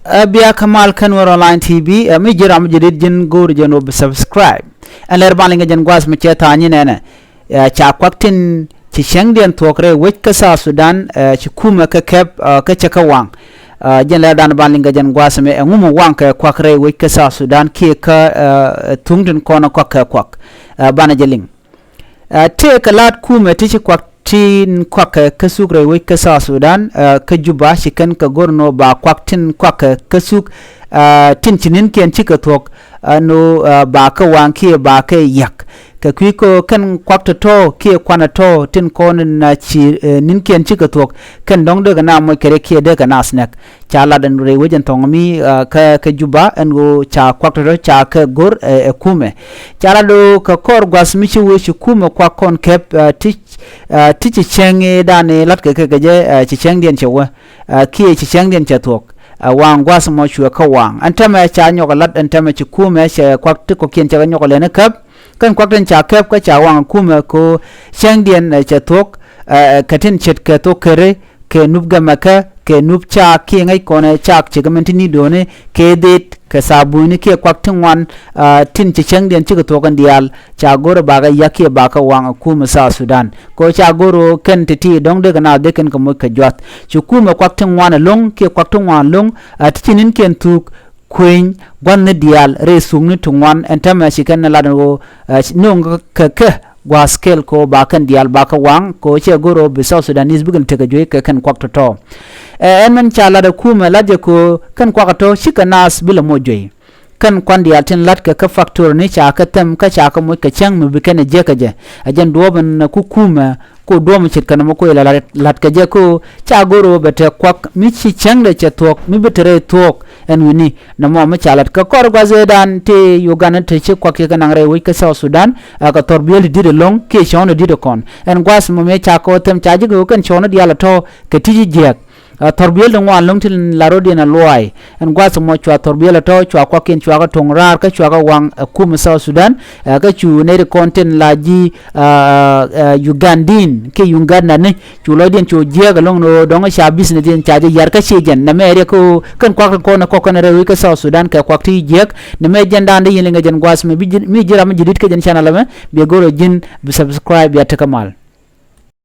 Abia Kamal Kanwar Online TV mi jiram jidid jin gur jeno subscribe aler balinga jen gwas mi cheta ni nene cha kwaktin ci shengden tokre wech ka sa Sudan ci kuma ka kep ka chaka wang jen la dan balinga jen gwas me ngumu wang ka kwakre wech ka sa Sudan ki ka tungden kona kwak bana jeling te ka lat kuma ti ci kwak tin kwak kasuk rewe kasa Sudan ka juba shikan ka gorno ba kwak tin kwak kasuk tin chinin ken chika tok no ba ka wanki ba ka yak ka kwiko kan kwak to ke kwana to tin kon na chi nin ken chika tok kan dong de na mo kere ke de na snack chala dan rewe jan tong mi ka juba en go cha kwak to cha ka gor kume chala do ka kor gwas mi chi we shi kume kwak kon kep ti chi chenge dane lat ke je chi cheng dien chewa ki chi cheng dien che tok wang gwas mo chua ka wang antama cha nyok lat antama chi kume she kwak ti ko kien cha nyok le na kap kan kwak den cha kap ka cha wang kume ko cheng dien che tok katin chet ka to kere ke nubga maka ke nubcha ki ngai kone chak che gamenti ni done ke det ka sabuni ke kwak tin wan tin chi cheng den chi to kan dial cha goro baga yake baka wang kuma sa Sudan ko cha goro ken ti dong de na de ken ko mo ka jot chu kuma kwak tin wan long ke kwak tin wan long tinin ken tuk queen gwan ne dial re sung ni tungwan entama shi kan la no nong ka gwa scale ko bakan dial baka wang ko che goro be South Sudanese bugun te ka joy ka kan kwak to en man chala da kuma laje ko kan kwak to shika nas bila mo joy kan kwan dial tin lat ka factor ni cha ka tem ka cha ka mo ka chang mu bikan je ka je ajan do ban ku kuma ko do mu chit kan mo ko lat ka je ko cha goro bete kwak mi chi chang de che tok mi betere tok en wini na mo ma chalat ka kor gwaze dan te Uganda te che kwak ka nang re wi ka South Sudan ka torbiel di de long ke shon di de kon en gwas mo me cha ko tem cha ji ko kan shon di ala to ke ti je torbiel de wan long tin la rodi na loai en gwas mo chwa torbiel to chwa kwak ken chwa ka tong rar ka chwa ka wang kum South Sudan ka chu ne de content la ji Ugandin ke Uganda ne chu lo den chu je ga long no dong sha business den cha je yar ka che jen na me re ko kan kwak ko na ko kan re wi ka South Sudan ka kwak ti je na me jen dan de yin nga jen gwas me mi jira ma jidit ka jen channel me be goro jin subscribe ya ta kamal